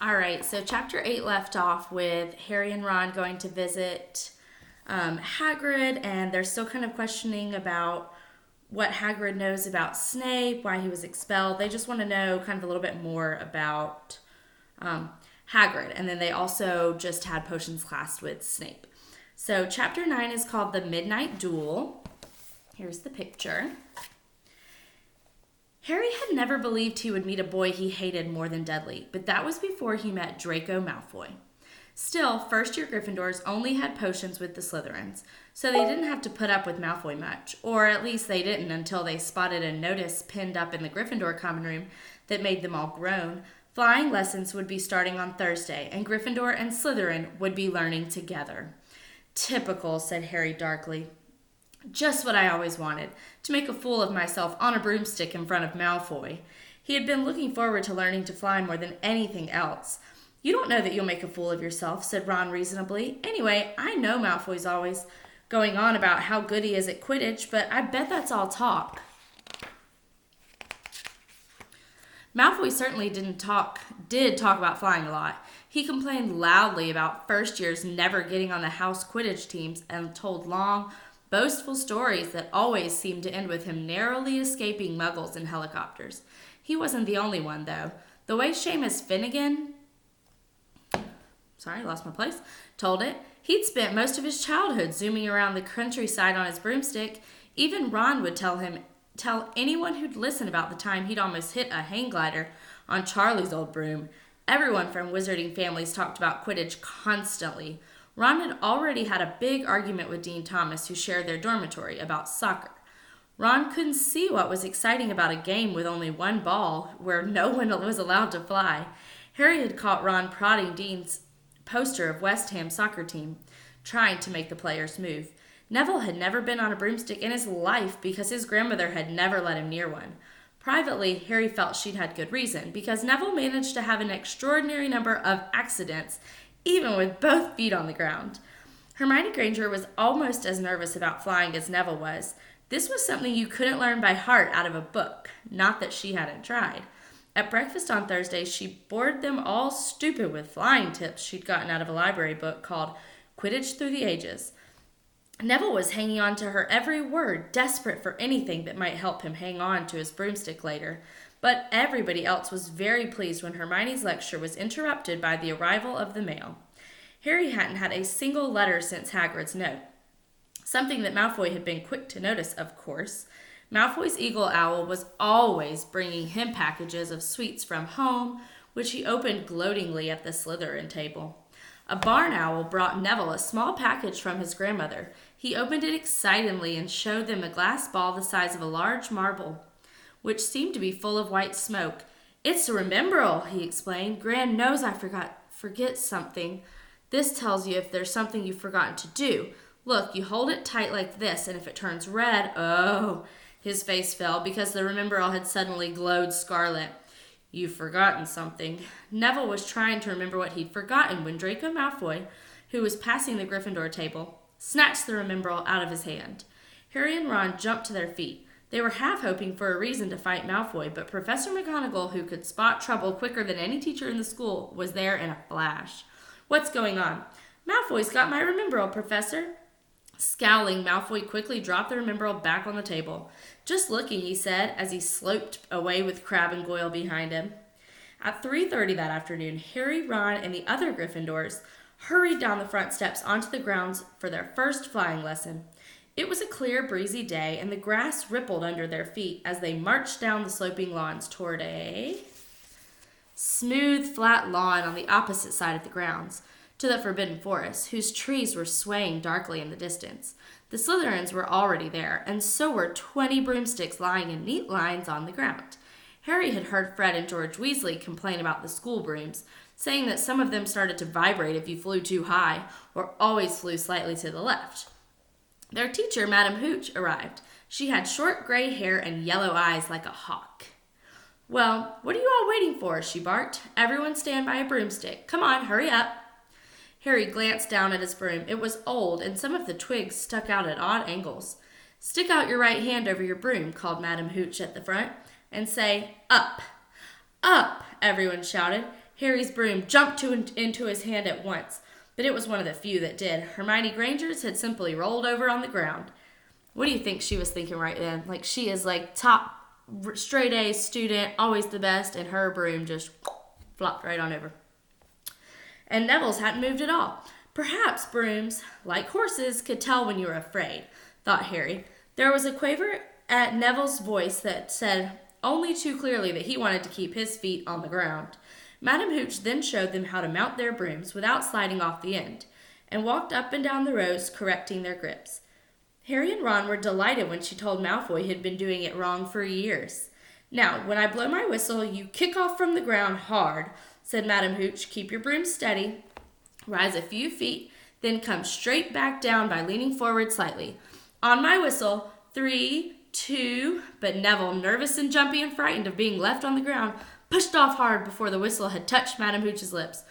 All right, so chapter 8 left off with Harry and Ron going to visit Hagrid, and they're still kind of questioning about what Hagrid knows about Snape, why he was expelled. They just want to know kind of a little bit more about Hagrid, and then they also just had potions class with Snape. So chapter 9 is called The Midnight Duel. Here's the picture. Harry had never believed he would meet a boy he hated more than Dudley, but that was before he met Draco Malfoy. Still, first-year Gryffindors only had potions with the Slytherins, so they didn't have to put up with Malfoy much, or at least they didn't until they spotted a notice pinned up in the Gryffindor common room that made them all groan. Flying lessons would be starting on Thursday, and Gryffindor and Slytherin would be learning together. Typical, said Harry darkly. Just what I always wanted, to make a fool of myself on a broomstick in front of Malfoy. He had been looking forward to learning to fly more than anything else. You don't know that you'll make a fool of yourself, said Ron reasonably. Anyway, I know Malfoy's always going on about how good he is at Quidditch, but I bet that's all talk. Malfoy certainly did talk about flying a lot. He complained loudly about first years never getting on the house Quidditch teams and told long, boastful stories that always seemed to end with him narrowly escaping muggles in helicopters. He wasn't the only one, though. The way Seamus Finnegan, told it, he'd spent most of his childhood zooming around the countryside on his broomstick. Even Ron would tell anyone who'd listen about the time he'd almost hit a hang glider on Charlie's old broom. Everyone from wizarding families talked about Quidditch constantly. Ron had already had a big argument with Dean Thomas, who shared their dormitory, about soccer. Ron couldn't see what was exciting about a game with only one ball, where no one was allowed to fly. Harry had caught Ron prodding Dean's poster of West Ham's soccer team, trying to make the players move. Neville had never been on a broomstick in his life because his grandmother had never let him near one. Privately, Harry felt she'd had good reason, because Neville managed to have an extraordinary number of accidents, even with both feet on the ground. Hermione Granger was almost as nervous about flying as Neville was. This was something you couldn't learn by heart out of a book, not that she hadn't tried. At breakfast on Thursday, she bored them all stupid with flying tips she'd gotten out of a library book called Quidditch Through the Ages. Neville was hanging on to her every word, desperate for anything that might help him hang on to his broomstick later. But everybody else was very pleased when Hermione's lecture was interrupted by the arrival of the mail. Harry hadn't had a single letter since Hagrid's note, something that Malfoy had been quick to notice, of course. Malfoy's eagle owl was always bringing him packages of sweets from home, which he opened gloatingly at the Slytherin table. A barn owl brought Neville a small package from his grandmother. He opened it excitedly and showed them a glass ball the size of a large marble, which seemed to be full of white smoke. It's a remembrall, he explained. Gran knows I forget something. This tells you if there's something you've forgotten to do. Look, you hold it tight like this, and if it turns red, oh, his face fell because the remembrall had suddenly glowed scarlet. You've forgotten something. Neville was trying to remember what he'd forgotten when Draco Malfoy, who was passing the Gryffindor table, snatched the remembrall out of his hand. Harry and Ron jumped to their feet. They were half hoping for a reason to fight Malfoy, but Professor McGonagall, who could spot trouble quicker than any teacher in the school, was there in a flash. What's going on? Malfoy's got my remembrall, Professor. Scowling, Malfoy quickly dropped the remembrall back on the table. Just looking, he said, as he sloped away with Crabbe and Goyle behind him. At 3:30 that afternoon, Harry, Ron, and the other Gryffindors hurried down the front steps onto the grounds for their first flying lesson. It was a clear, breezy day, and the grass rippled under their feet as they marched down the sloping lawns toward a smooth, flat lawn on the opposite side of the grounds, to the Forbidden Forest, whose trees were swaying darkly in the distance. The Slytherins were already there, and so were 20 broomsticks lying in neat lines on the ground. Harry had heard Fred and George Weasley complain about the school brooms, saying that some of them started to vibrate if you flew too high, or always flew slightly to the left. Their teacher, Madame Hooch, arrived. She had short gray hair and yellow eyes like a hawk. Well, what are you all waiting for? She barked. Everyone stand by a broomstick. Come on, hurry up. Harry glanced down at his broom. It was old, and some of the twigs stuck out at odd angles. Stick out your right hand over your broom, called Madame Hooch at the front, and say, up. Up, everyone shouted. Harry's broom jumped into his hand at once, but it was one of the few that did. Hermione Granger's had simply rolled over on the ground. What do you think she was thinking right then? Like, she is like top straight A student, always the best, and her broom just flopped right on over. And Neville's hadn't moved at all. Perhaps brooms, like horses, could tell when you were afraid, thought Harry. There was a quaver at Neville's voice that said only too clearly that he wanted to keep his feet on the ground. Madam Hooch then showed them how to mount their brooms without sliding off the end, and walked up and down the rows, correcting their grips. Harry and Ron were delighted when she told Malfoy he had been doing it wrong for years. Now, when I blow my whistle, you kick off from the ground hard, said Madam Hooch. Keep your broom steady. Rise a few feet, then come straight back down by leaning forward slightly. On my whistle, 3, 2, but Neville, nervous and jumpy and frightened of being left on the ground, pushed off hard before the whistle had touched Madam Hooch's lips.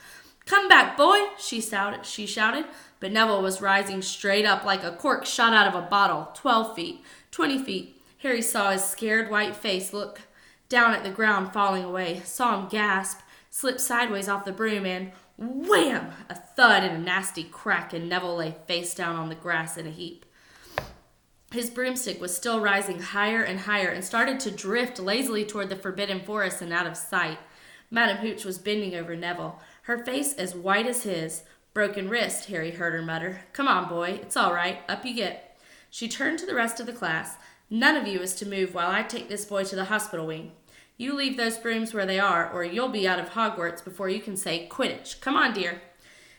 Come back, boy, she shouted, but Neville was rising straight up like a cork shot out of a bottle. 12 feet, 20 feet. Harry saw his scared white face look down at the ground falling away, saw him gasp, slip sideways off the broom, and wham! A thud and a nasty crack, and Neville lay face down on the grass in a heap. His broomstick was still rising higher and higher and started to drift lazily toward the Forbidden Forest and out of sight. Madam Hooch was bending over Neville, her face as white as his. Broken wrist, Harry heard her mutter. Come on, boy, it's all right. Up you get. She turned to the rest of the class. None of you is to move while I take this boy to the hospital wing. You leave those brooms where they are, or you'll be out of Hogwarts before you can say Quidditch. Come on, dear.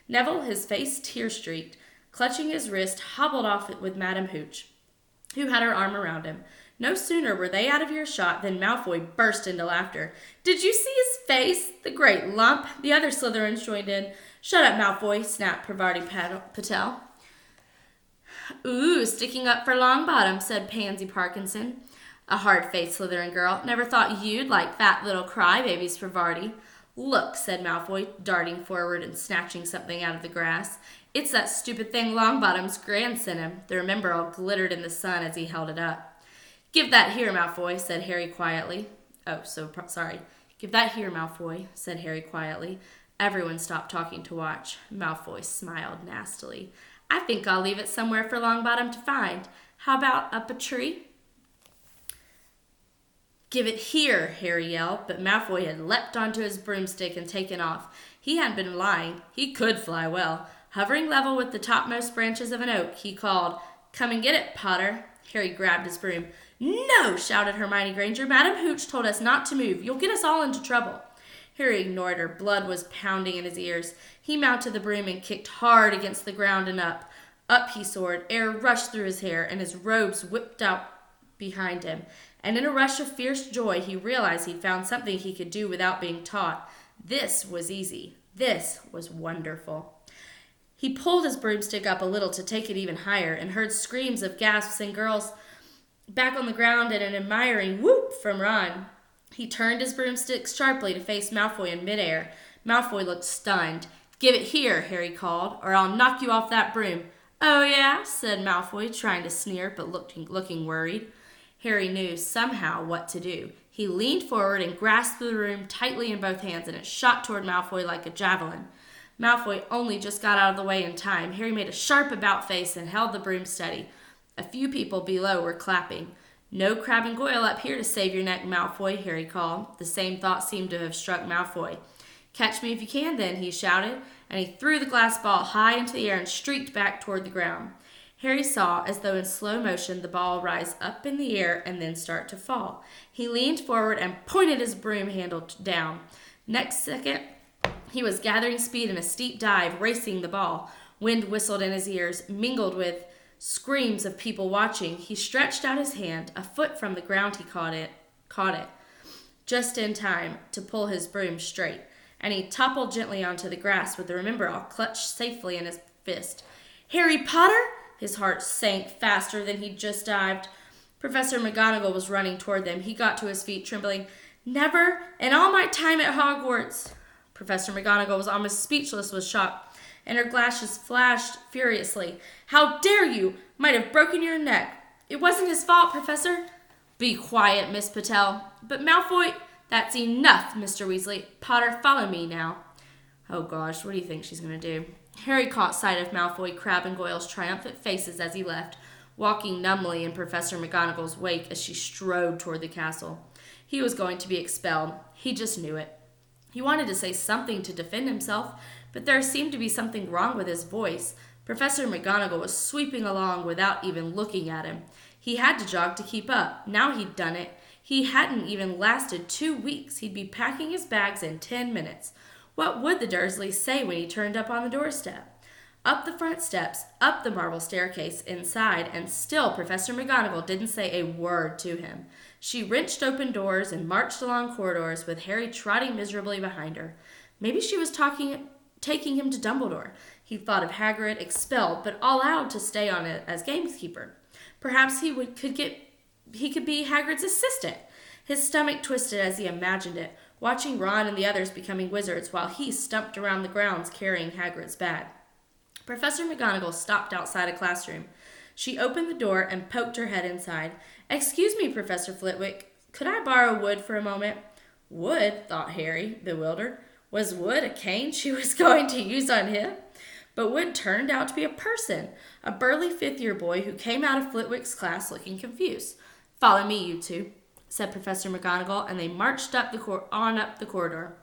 Neville, his face tear-streaked, clutching his wrist, hobbled off with Madam Hooch, who had her arm around him. No sooner were they out of earshot than Malfoy burst into laughter. Did you see his face? The great lump. The other Slytherins joined in. Shut up, Malfoy, snapped Parvati Patel. Ooh, sticking up for Longbottom, said Pansy Parkinson, a hard-faced Slytherin girl. Never thought you'd like fat little crybabies, Parvati. Look, said Malfoy, darting forward and snatching something out of the grass. It's that stupid thing Longbottom's gran sent him. The remembrall glittered in the sun as he held it up. Give that here, Malfoy, said Harry quietly. Give that here, Malfoy, said Harry quietly. Everyone stopped talking to watch. Malfoy smiled nastily. I think I'll leave it somewhere for Longbottom to find. How about up a tree? Give it here, Harry yelled, but Malfoy had leapt onto his broomstick and taken off. He hadn't been lying. He could fly well. Hovering level with the topmost branches of an oak, he called, Come and get it, Potter. Harry grabbed his broom. No, shouted Hermione Granger. Madam Hooch told us not to move. You'll get us all into trouble. Harry ignored her. Blood was pounding in his ears. He mounted the broom and kicked hard against the ground and up. Up he soared. Air rushed through his hair, and his robes whipped out behind him. And in a rush of fierce joy, he realized he'd found something he could do without being taught. This was easy. This was wonderful. He pulled his broomstick up a little to take it even higher and heard screams of gasps and girls back on the ground and an admiring whoop from Ron. He turned his broomstick sharply to face Malfoy in midair. Malfoy looked stunned. Give it here, Harry called, or I'll knock you off that broom. Oh, yeah, said Malfoy, trying to sneer but looking worried. Harry knew somehow what to do. He leaned forward and grasped the broom tightly in both hands, and it shot toward Malfoy like a javelin. Malfoy only just got out of the way in time. Harry made a sharp about-face and held the broom steady. A few people below were clapping. No Crabbe and Goyle up here to save your neck, Malfoy, Harry called. The same thought seemed to have struck Malfoy. Catch me if you can, then, he shouted, and he threw the glass ball high into the air and streaked back toward the ground. Harry saw, as though in slow motion, the ball rise up in the air and then start to fall. He leaned forward and pointed his broom handle down. Next second, he was gathering speed in a steep dive, racing the ball. Wind whistled in his ears, mingled with screams of people watching. He stretched out his hand. A foot from the ground he caught it, just in time to pull his broom straight, and he toppled gently onto the grass with the remembrall clutched safely in his fist. Harry Potter? His heart sank faster than he'd just dived. Professor McGonagall was running toward them. He got to his feet, trembling. Never in all my time at Hogwarts. Professor McGonagall was almost speechless with shock, and her glasses flashed furiously. How dare you! Might have broken your neck. It wasn't his fault, Professor. Be quiet, Miss Patel. But Malfoy... That's enough, Mr. Weasley. Potter, follow me now. Oh gosh, what do you think she's going to do? Harry caught sight of Malfoy, Crabbe, and Goyle's triumphant faces as he left, walking numbly in Professor McGonagall's wake as she strode toward the castle. He was going to be expelled. He just knew it. He wanted to say something to defend himself, but there seemed to be something wrong with his voice. Professor McGonagall was sweeping along without even looking at him. He had to jog to keep up. Now he'd done it. He hadn't even lasted 2 weeks. He'd be packing his bags in 10 minutes. What would the Dursleys say when he turned up on the doorstep? Up the front steps, up the marble staircase, inside, and still Professor McGonagall didn't say a word to him. She wrenched open doors and marched along corridors with Harry trotting miserably behind her. Maybe she was taking him to Dumbledore. He thought of Hagrid, expelled, but allowed to stay on it as gamekeeper. Perhaps he could be Hagrid's assistant. His stomach twisted as he imagined it, watching Ron and the others becoming wizards while he stumped around the grounds carrying Hagrid's bag. Professor McGonagall stopped outside a classroom. She opened the door and poked her head inside. "Excuse me, Professor Flitwick. Could I borrow Wood for a moment?" Wood, thought Harry, bewildered. Was Wood a cane she was going to use on him? But Wood turned out to be a person, a burly fifth-year boy who came out of Flitwick's class looking confused. "Follow me, you two," said Professor McGonagall, and they marched up the corridor.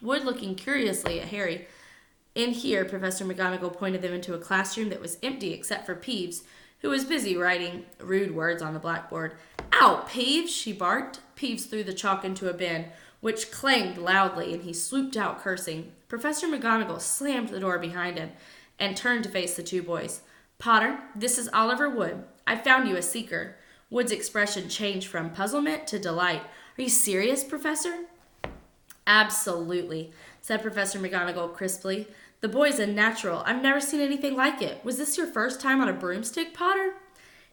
Wood looking curiously at Harry. In here, Professor McGonagall pointed them into a classroom that was empty except for Peeves, who was busy writing rude words on the blackboard. "Out, Peeves!" she barked. Peeves threw the chalk into a bin, which clanged loudly, and he swooped out cursing. Professor McGonagall slammed the door behind him and turned to face the two boys. "Potter, this is Oliver Wood. I found you a seeker." Wood's expression changed from puzzlement to delight. "Are you serious, Professor?" "Absolutely," said Professor McGonagall crisply. "The boy's a natural. I've never seen anything like it. Was this your first time on a broomstick, Potter?"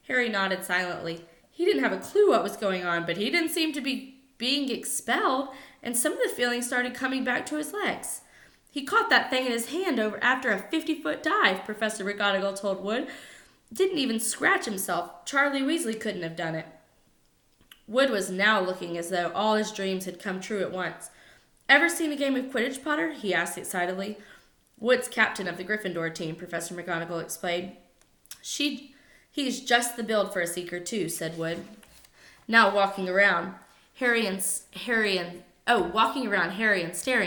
Harry nodded silently. He didn't have a clue what was going on, but he didn't seem to be being expelled, and some of the feeling started coming back to his legs. "He caught that thing in his hand over after a 50-foot dive," Professor McGonagall told Wood. "Didn't even scratch himself. Charlie Weasley couldn't have done it." Wood was now looking as though all his dreams had come true at once. "Ever seen a game of Quidditch, Potter?" he asked excitedly. "Wood's captain of the Gryffindor team," Professor McGonagall explained. "He's just the build for a seeker, too," said Wood. Now walking around Harry and staring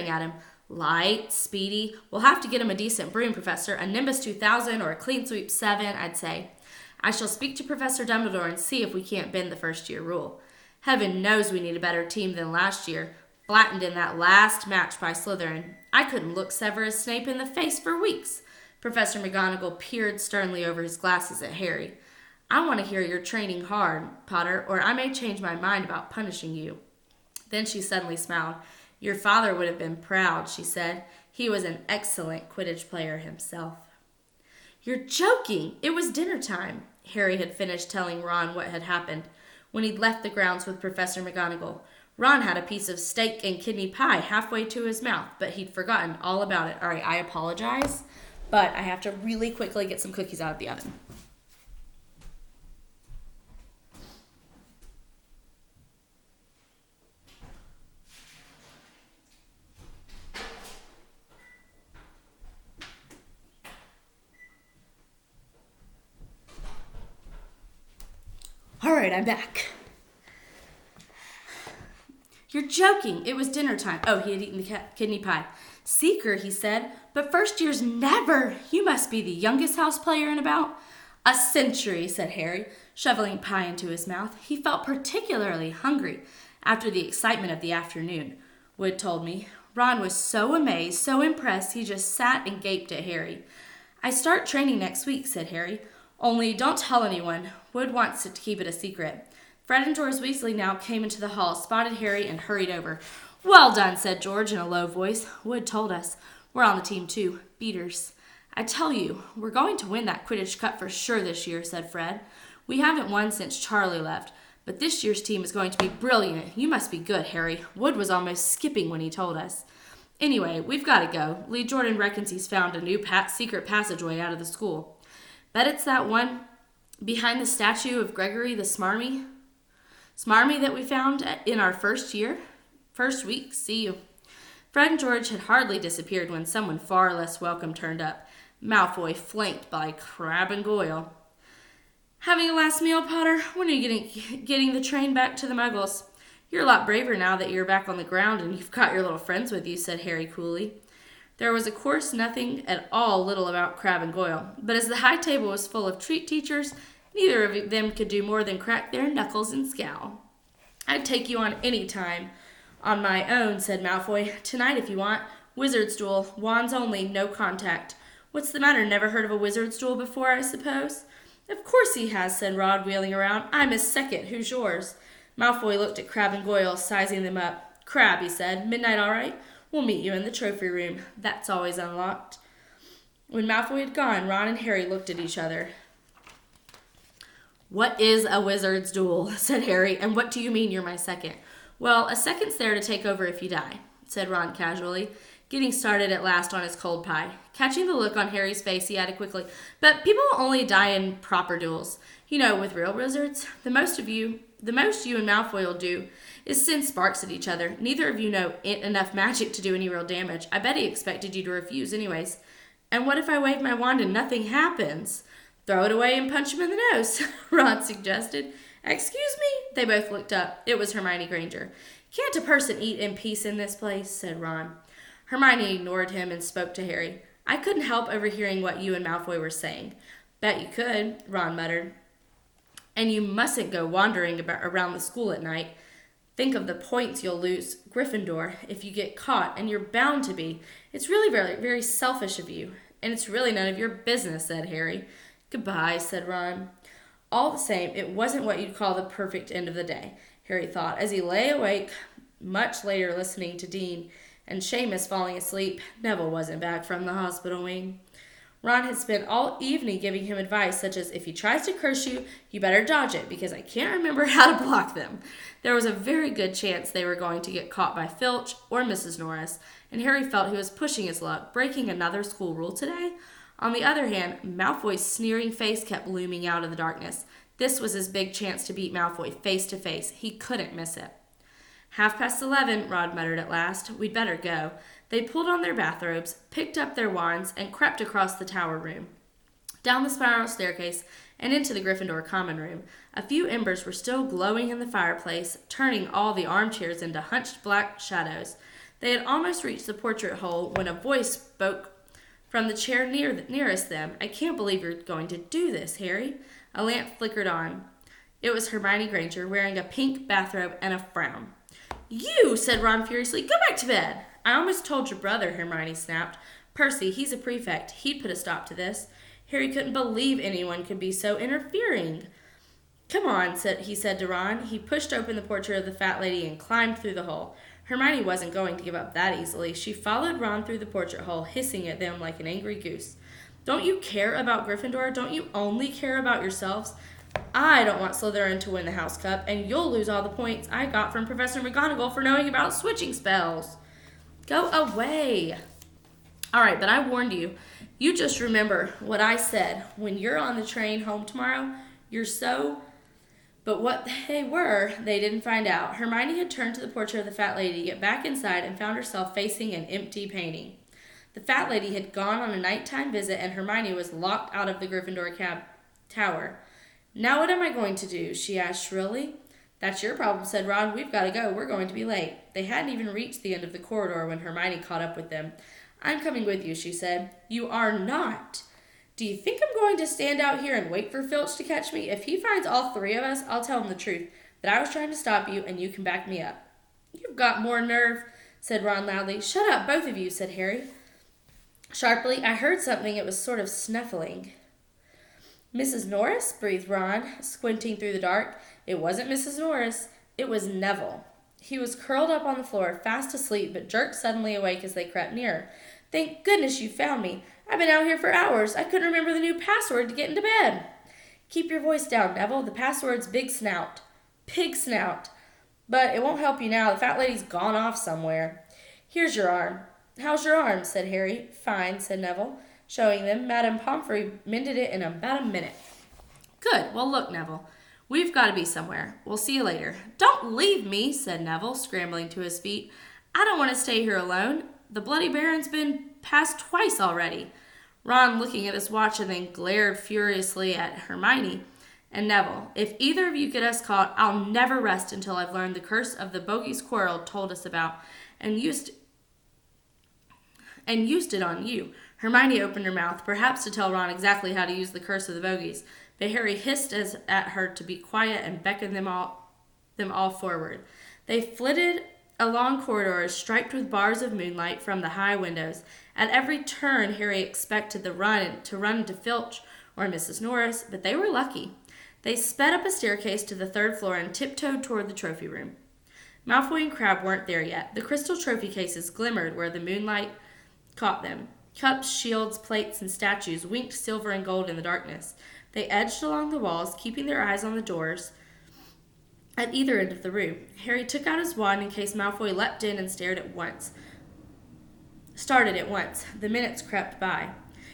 at him. "Light, speedy. We'll have to get him a decent broom, Professor. A Nimbus 2000 or a Clean Sweep 7, I'd say. I shall speak to Professor Dumbledore and see if we can't bend the first-year rule. Heaven knows we need a better team than last year, flattened in that last match by Slytherin. I couldn't look Severus Snape in the face for weeks." Professor McGonagall peered sternly over his glasses at Harry. "I want to hear you're training hard, Potter, or I may change my mind about punishing you." Then she suddenly smiled. "Your father would have been proud," she said. "He was an excellent Quidditch player himself." "You're joking! It was dinner time." Harry had finished telling Ron what had happened when he'd left the grounds with Professor McGonagall. Ron had a piece of steak and kidney pie halfway to his mouth, but he'd forgotten all about it. All right, I apologize, but I have to really quickly get some cookies out of the oven. All right, I'm back. "You're joking. It was dinner time." Oh, he had eaten the kidney pie. "Seeker," he said, "but first years never. You must be the youngest house player in about a century," said Harry, shoveling pie into his mouth. He felt particularly hungry after the excitement of the afternoon, Wood told me. Ron was so amazed, so impressed, he just sat and gaped at Harry. "I start training next week," said Harry. "Only don't tell anyone. Wood wants to keep it a secret." Fred and George Weasley now came into the hall, spotted Harry, and hurried over. "Well done," said George in a low voice. "Wood told us. We're on the team, too. Beaters." "I tell you, we're going to win that Quidditch Cup for sure this year," said Fred. "We haven't won since Charlie left, but this year's team is going to be brilliant. You must be good, Harry. Wood was almost skipping when he told us. Anyway, we've got to go. Lee Jordan reckons he's found a new secret passageway out of the school. Bet it's that one behind the statue of Gregory the Smarmy that we found in our first week. See you." Fred and George had hardly disappeared when someone far less welcome turned up. Malfoy, flanked by Crabbe and Goyle. "Having a last meal, Potter? When are you getting the train back to the Muggles?" "You're a lot braver now that you're back on the ground and you've got your little friends with you," said Harry coolly. There was, of course, nothing at all little about Crabbe and Goyle, but as the high table was full of treat teachers, neither of them could do more than crack their knuckles and scowl. "I'd take you on any time on my own," said Malfoy. "Tonight, if you want. Wizard's duel. Wands only. No contact." "What's the matter? Never heard of a wizard's duel before, I suppose?" "Of course he has," said Rod, wheeling around. "I'm his second. Who's yours?" Malfoy looked at Crabbe and Goyle, sizing them up. "Crabbe," he said. "Midnight all right? We'll meet you in the trophy room. That's always unlocked." When Malfoy had gone, Ron and Harry looked at each other. "What is a wizard's duel?" said Harry. "And what do you mean you're my second?" "Well, a second's there to take over if you die," said Ron casually, getting started at last on his cold pie. Catching the look on Harry's face, he added quickly, "But people only die in proper duels. You know, with real wizards. The most you and Malfoy will do is send sparks at each other. Neither of you know enough magic to do any real damage. I bet he expected you to refuse anyways." "And what if I wave my wand and nothing happens?" "Throw it away and punch him in the nose," Ron suggested. "Excuse me?" They both looked up. It was Hermione Granger. "Can't a person eat in peace in this place?" said Ron. Hermione ignored him and spoke to Harry. "I couldn't help overhearing what you and Malfoy were saying." "Bet you could," Ron muttered. "And you mustn't go wandering around the school at night. Think of the points you'll lose, Gryffindor, if you get caught, and you're bound to be. It's really very, very selfish of you. And it's really none of your business," said Harry. "Goodbye," said Ron. All the same, it wasn't what you'd call the perfect end of the day, Harry thought, as he lay awake much later listening to Dean and Seamus falling asleep. Neville wasn't back from the hospital wing. Ron had spent all evening giving him advice such as, "If he tries to curse you, you better dodge it, because I can't remember how to block them." There was a very good chance they were going to get caught by Filch or Mrs. Norris, and Harry felt he was pushing his luck, breaking another school rule today. On the other hand, Malfoy's sneering face kept looming out of the darkness. This was his big chance to beat Malfoy face to face. He couldn't miss it. 11:30, Rod muttered at last. "We'd better go." They pulled on their bathrobes, picked up their wands, and crept across the tower room, down the spiral staircase, and into the Gryffindor common room. A few embers were still glowing in the fireplace, turning all the armchairs into hunched black shadows. They had almost reached the portrait hole when a voice spoke from the chair nearest them. "I can't believe you're going to do this, Harry." A lamp flickered on. It was Hermione Granger, wearing a pink bathrobe and a frown. "You!" said Ron furiously. "Go back to bed." "I almost told your brother," Hermione snapped. "Percy, he's a prefect. He'd put a stop to this." Harry couldn't believe anyone could be so interfering. "Come on," he said to Ron. He pushed open the portrait of the fat lady and climbed through the hole. Hermione wasn't going to give up that easily. She followed Ron through the portrait hole, hissing at them like an angry goose. "Don't you care about Gryffindor? Don't you only care about yourselves? I don't want Slytherin to win the House Cup, and you'll lose all the points I got from Professor McGonagall for knowing about switching spells." "Go away." "All right, but I warned you. You just remember what I said. When you're on the train home tomorrow, you're so..." But what they were, they didn't find out. Hermione had turned to the portrait of the fat lady to get back inside and found herself facing an empty painting. The fat lady had gone on a nighttime visit, and Hermione was locked out of the Gryffindor tower. "Now what am I going to do?" she asked shrilly. "That's your problem," said Ron. "We've got to go. We're going to be late." They hadn't even reached the end of the corridor when Hermione caught up with them. "I'm coming with you," she said. "You are not." "Do you think I'm going to stand out here and wait for Filch to catch me? If he finds all three of us, I'll tell him the truth, that I was trying to stop you and you can back me up." "You've got more nerve," said Ron loudly. "Shut up, both of you," said Harry sharply. "I heard something. It was sort of snuffling." "Mrs. Norris?" breathed Ron, squinting through the dark. It wasn't Mrs. Norris. It was Neville. He was curled up on the floor, fast asleep, but jerked suddenly awake as they crept nearer. "Thank goodness you found me. I've been out here for hours. I couldn't remember the new password to get into bed." "Keep your voice down, Neville. The password's Big Snout." "Pig Snout. But it won't help you now. The fat lady's gone off somewhere." "Here's your arm." "How's your arm?" said Harry. "Fine," said Neville, showing them. "Madame Pomfrey mended it in about a minute." "Good. Well, look, Neville. We've got to be somewhere. We'll see you later." "Don't leave me," said Neville, scrambling to his feet. I don't want to stay here alone. The Bloody Baron's been passed twice already. Ron, looking at his watch, and then glared furiously at Hermione and Neville. If either of you get us caught, I'll never rest until I've learned the curse of the Bogey's Quarrel told us about and used it on you. Hermione opened her mouth, perhaps to tell Ron exactly how to use the curse of the Bogies, but Harry hissed at her to be quiet and beckoned them all forward. They flitted along corridors striped with bars of moonlight from the high windows. At every turn, Harry expected to run into Filch or Mrs. Norris, but they were lucky. They sped up a staircase to the third floor and tiptoed toward the trophy room. Malfoy and Crabbe weren't there yet. The crystal trophy cases glimmered where the moonlight caught them. Cups, shields, plates, and statues winked silver and gold in the darkness. They edged along the walls, keeping their eyes on the doors at either end of the room. Harry took out his wand in case Malfoy leapt in and started at once. The minutes crept by.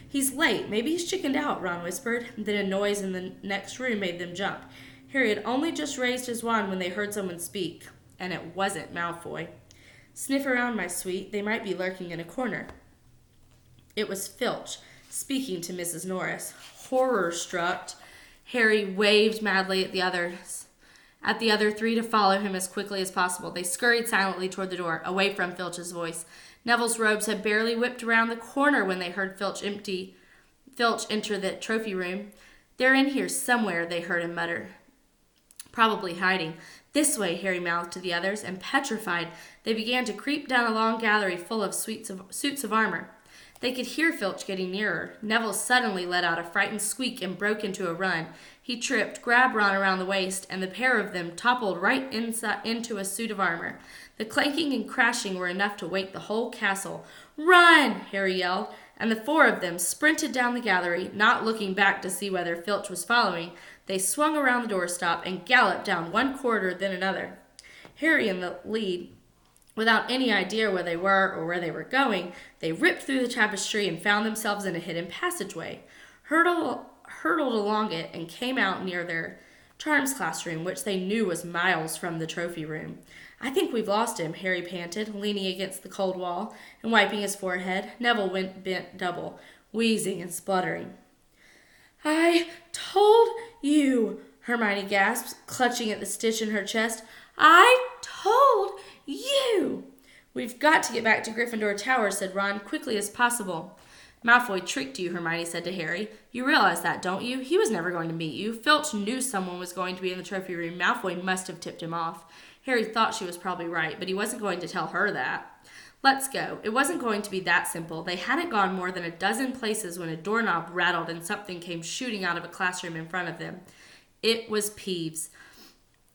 He's late. Maybe he's chickened out, Ron whispered. Then a noise in the next room made them jump. Harry had only just raised his wand when they heard someone speak, and it wasn't Malfoy. Sniff around, my sweet. They might be lurking in a corner. It was Filch, speaking to Mrs. Norris. Horror-struck, Harry waved madly at the other three to follow him as quickly as possible. They scurried silently toward the door, away from Filch's voice. Neville's robes had barely whipped around the corner when they heard Filch enter the trophy room. They're in here somewhere, they heard him mutter. Probably hiding. This way, Harry mouthed to the others, and petrified, they began to creep down a long gallery full of suits of armor. They could hear Filch getting nearer. Neville suddenly let out a frightened squeak and broke into a run. He tripped, grabbed Ron around the waist, and the pair of them toppled right into a suit of armor. The clanking and crashing were enough to wake the whole castle. "Run!" Harry yelled, and the four of them sprinted down the gallery, not looking back to see whether Filch was following. They swung around the doorstop and galloped down one corridor, then another. Harry in the lead. Without any idea where they were or where they were going, they ripped through the tapestry and found themselves in a hidden passageway, hurtled along it, and came out near their charms classroom, which they knew was miles from the trophy room. "I think we've lost him," Harry panted, leaning against the cold wall and wiping his forehead. Neville went bent double, wheezing and spluttering. "I told you," Hermione gasped, clutching at the stitch in her chest. "I told you!" "We've got to get back to Gryffindor Tower," said Ron, quickly as possible. "Malfoy tricked you," Hermione said to Harry. "You realize that, don't you? He was never going to meet you. Filch knew someone was going to be in the trophy room. Malfoy must have tipped him off." Harry thought she was probably right, but he wasn't going to tell her that. "Let's go." It wasn't going to be that simple. They hadn't gone more than a dozen places when a doorknob rattled and something came shooting out of a classroom in front of them. It was Peeves.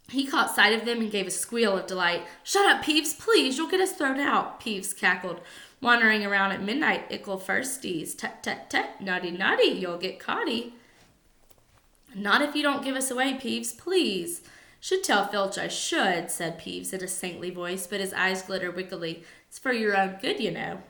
He caught sight of them and gave a squeal of delight. "Shut up, Peeves, please, you'll get us thrown out," Peeves cackled. "Wandering around at midnight, ickle firsties. Tut, tut, tut, naughty, naughty, you'll get caughty." "Not if you don't give us away, Peeves, please." "Should tell Filch I should," said Peeves in a saintly voice, but his eyes glittered wickedly. "It's for your own good, you know."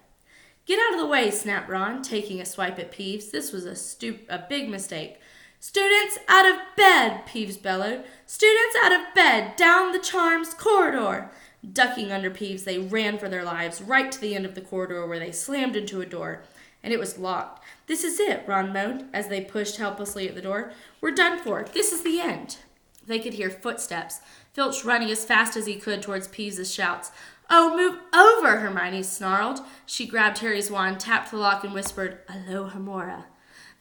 "Get out of the way," snapped Ron, taking a swipe at Peeves. This was a big mistake. "Students out of bed!" Peeves bellowed. "Students out of bed! Down the charms corridor!" Ducking under Peeves, they ran for their lives, right to the end of the corridor where they slammed into a door. And it was locked. "This is it," Ron moaned as they pushed helplessly at the door. "We're done for. This is the end." They could hear footsteps, Filch running as fast as he could towards Peeves' shouts. "Oh, move over!" Hermione snarled. She grabbed Harry's wand, tapped the lock, and whispered, "Alohomora."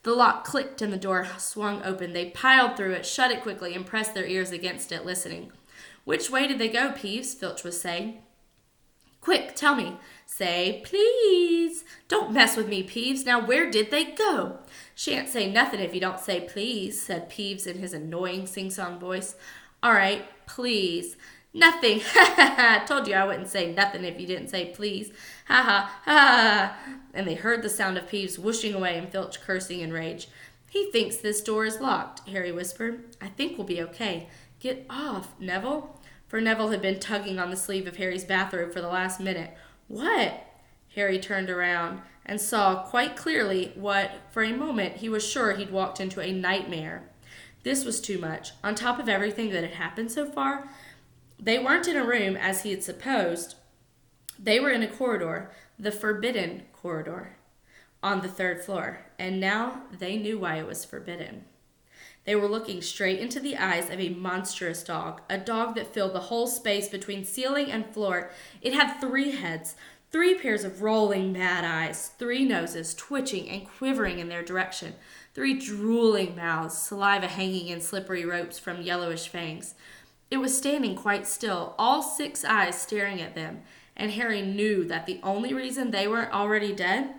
The lock clicked and the door swung open. They piled through it, shut it quickly, and pressed their ears against it, listening. "Which way did they go, Peeves?" Filch was saying. "Quick, tell me." "Say please." "Don't mess with me, Peeves. Now where did they go?" "Shan't say nothing if you don't say please," said Peeves in his annoying sing-song voice. "All right, please." "Nothing. Ha ha ha. Told you I wouldn't say nothing if you didn't say please. Ha ha ha." And they heard the sound of Peeves whooshing away and Filch cursing in rage. "He thinks this door is locked," Harry whispered. "I think we'll be okay. Get off, Neville." For Neville had been tugging on the sleeve of Harry's bathrobe for the last minute. "What?" Harry turned around and saw quite clearly what, for a moment, he was sure he'd walked into a nightmare. This was too much. On top of everything that had happened so far, they weren't in a room as he had supposed, They were in a corridor, the forbidden corridor, on the third floor, and now they knew why it was forbidden. They were looking straight into the eyes of a monstrous dog, a dog that filled the whole space between ceiling and floor. It had 3 heads, 3 pairs of rolling mad eyes, 3 noses twitching and quivering in their direction, 3 drooling mouths, saliva hanging in slippery ropes from yellowish fangs. It was standing quite still, all 6 eyes staring at them, and Harry knew that the only reason they weren't already dead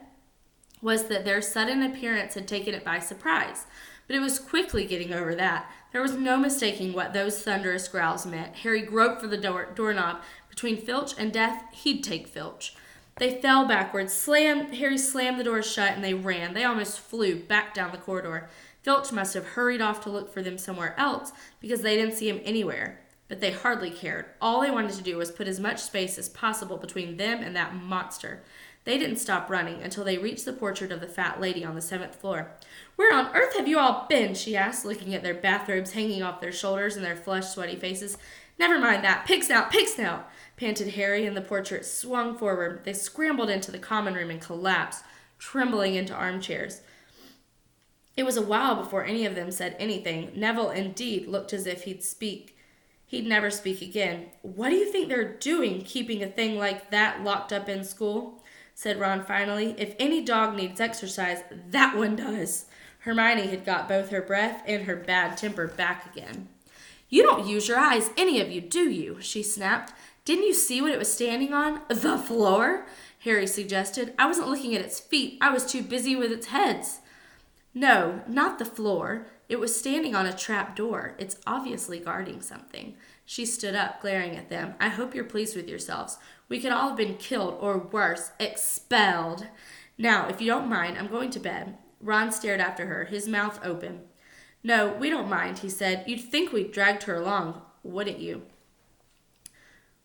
was that their sudden appearance had taken it by surprise. But it was quickly getting over that. There was no mistaking what those thunderous growls meant. Harry groped for the doorknob. Between Filch and death, he'd take Filch. They fell backwards. Harry slammed the door shut, and they ran. They almost flew back down the corridor. Filch must have hurried off to look for them somewhere else, because they didn't see him anywhere. But they hardly cared. All they wanted to do was put as much space as possible between them and that monster. They didn't stop running until they reached the portrait of the fat lady on the 7th floor. "Where on earth have you all been?" she asked, looking at their bathrobes hanging off their shoulders and their flushed, sweaty faces. "Never mind that. Pig snout, panted Harry, and the portrait swung forward. They scrambled into the common room and collapsed, trembling into armchairs. It was a while before any of them said anything. Neville, indeed, looked as if he'd never speak again. "What do you think they're doing, keeping a thing like that locked up in school?" said Ron finally. "If any dog needs exercise, that one does." Hermione had got both her breath and her bad temper back again. "You don't use your eyes, any of you, do you?" she snapped. "Didn't you see what it was standing on?" "The floor?" Harry suggested. "I wasn't looking at its feet. I was too busy with its heads." "No, not the floor. It was standing on a trap door. It's obviously guarding something." She stood up, glaring at them. "I hope you're pleased with yourselves. We could all have been killed, or worse, expelled. Now, if you don't mind, I'm going to bed." Ron stared after her, his mouth open. "No, we don't mind," he said. "You'd think we'd dragged her along, wouldn't you?"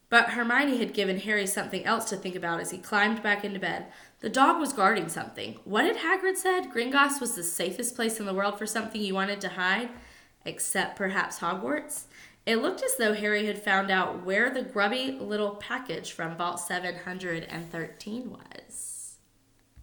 But Hermione had given Harry something else to think about as he climbed back into bed. The dog was guarding something. What had Hagrid said? Gringotts was the safest place in the world for something you wanted to hide? Except perhaps Hogwarts? It looked as though Harry had found out where the grubby little package from Vault 713 was.